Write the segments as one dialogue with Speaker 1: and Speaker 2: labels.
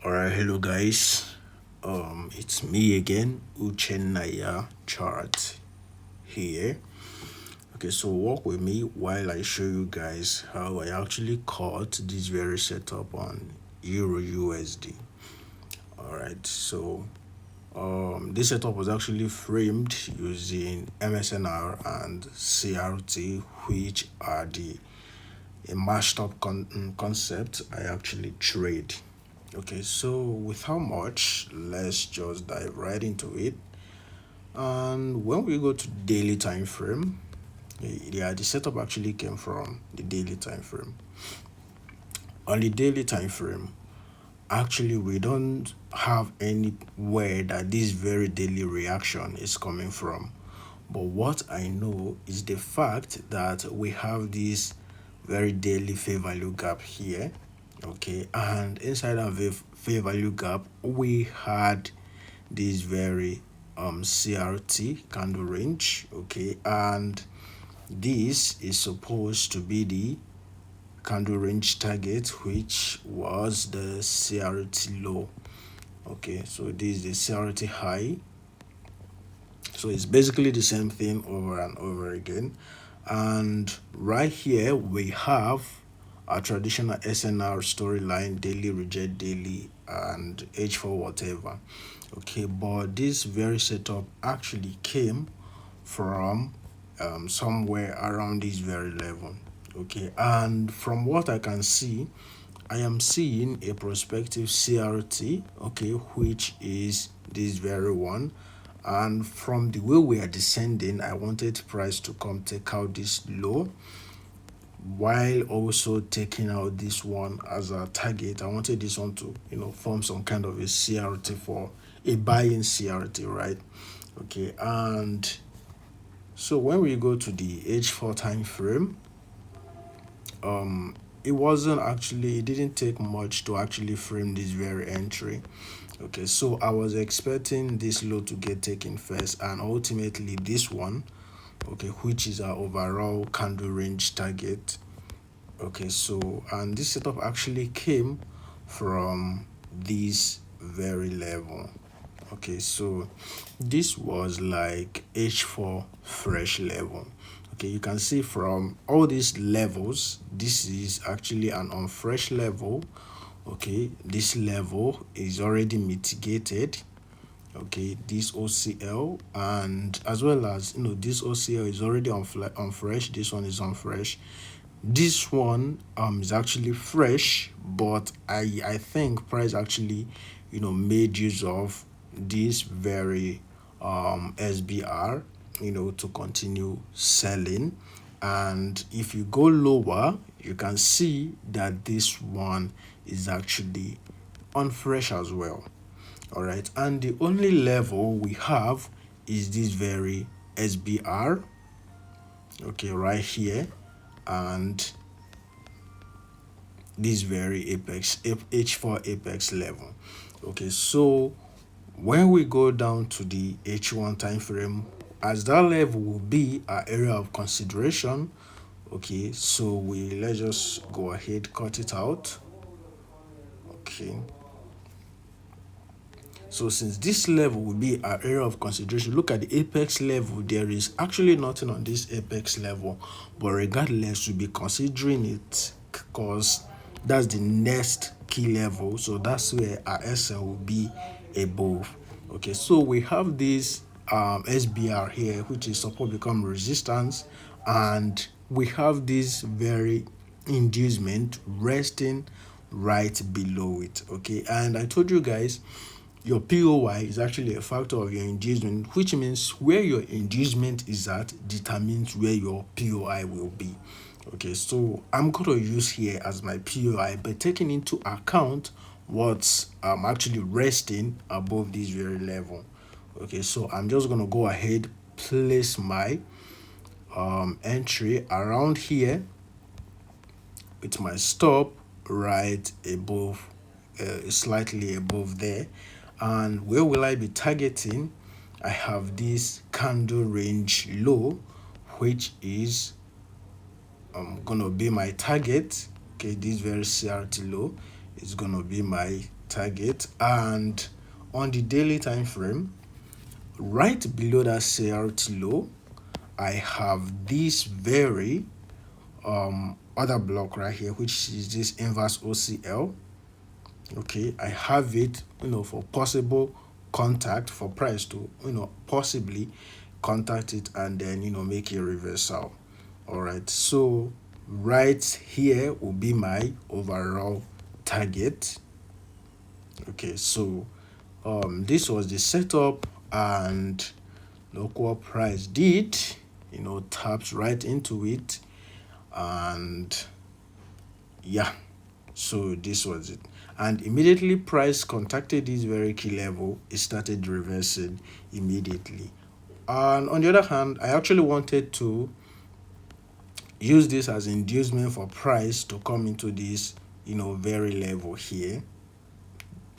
Speaker 1: Alright, hello guys. It's me again, Uchenaya Chart here. Okay, so walk with me while I show you guys how I actually caught this very setup on Eurusd. Alright, so this setup was actually framed using MSNR and CRT, which are the a mashed up concept I actually trade. Okay, so without much, let's just dive right into it. And when we go to daily time frame, yeah, the setup actually came from the daily time frame. On the daily time frame, actually we don't have anywhere that this very daily reaction is coming from. But what I know is the fact that we have this very daily fair value gap here. Okay, and inside our fair value gap, we had this very CRT candle range. Okay, and this is supposed to be the candle range target, which was the CRT low. Okay, so this is the CRT high. So it's basically the same thing over and over again. And right here we have a traditional SNR storyline, daily reject daily, and H4 whatever. Okay, but this very setup actually came from somewhere around this very level. Okay, and from what I can see, I am seeing a prospective CRT, okay, which is this very one. And from the way we are descending, I wanted price to come take out this low while also taking out this one as a target. I wanted this one to, form some kind of a CRT for a buying CRT, right? Okay, and so when we go to the H4 time frame, it didn't take much to actually frame this very entry. Okay, so I was expecting this low to get taken first, and ultimately this one, okay, which is our overall candle range target. Okay, so and this setup actually came from this very level. Okay, so this was like H4 fresh level. Okay, you can see from all these levels, this is actually an unfresh level. Okay, this level is already mitigated. Okay, this OCL, and as well as this OCL is already on fresh. This one is on fresh. This one is actually fresh, but I think price actually made use of this very SBR to continue selling. And if you go lower, you can see that this one is actually on fresh as well. All right, and the only level we have is this very SBR, okay, right here, and this very apex H4 apex level. Okay, so when we go down to the H1 time frame, as that level will be our area of consideration. Okay, so let's just go ahead, cut it out. Okay, so since this level will be our area of consideration, look at the apex level. There is actually nothing on this apex level, but regardless, we'll be considering it because that's the next key level. So that's where our SL will be above. Okay, so we have this SBR here, which is support become resistance, and we have this very inducement resting right below it. Okay, and I told you guys your POI is actually a factor of your inducement, which means where your inducement is at determines where your POI will be. Okay, so I'm going to use here as my POI, but taking into account what's actually resting above this very level. Okay, so I'm just going to go ahead, place my entry around here with my stop right above, slightly above there. And where will I be targeting? I have this candle range low, which is gonna be my target. Okay, this very CRT low is gonna be my target. And on the daily time frame, right below that CRT low, I have this very other block right here, which is this inverse OCL. Okay, I have it, for possible contact, for price to, possibly contact it and then, make a reversal. All right, so right here will be my overall target. Okay, so this was the setup, and look what price did, taps right into it, and yeah, so this was it. And immediately price contacted this very key level, it started reversing immediately. And on the other hand, I actually wanted to use this as inducement for price to come into this, very level here,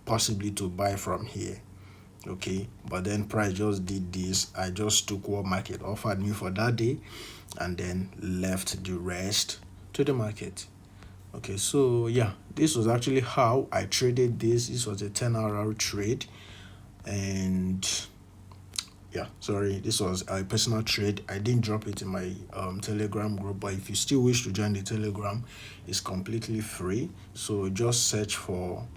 Speaker 1: possibly to buy from here. Okay, but then price just did this. I just took what market offered me for that day and then left the rest to the market. Okay, so yeah, this was actually how I traded this. This was a 10-hour trade, and yeah, sorry, this was a personal trade. I didn't drop it in my Telegram group, but if you still wish to join the Telegram, it's completely free. So just search for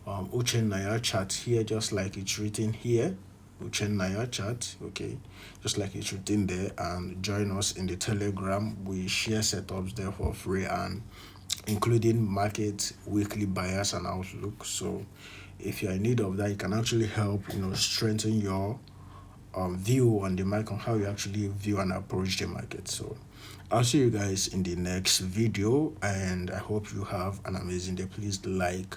Speaker 1: Uchenaya chart here, just like it's written here. Uchenaya chart, okay, just like it's written there, and join us in the Telegram. We share setups there for free, and including market weekly bias and outlook. So if you're in need of that, you can actually help strengthen your view on the market, on how you actually view and approach the market. So I'll see you guys in the next video, and I hope you have an amazing day. Please like,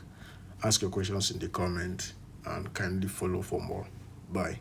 Speaker 1: ask your questions in the comment, and kindly follow for more. Bye.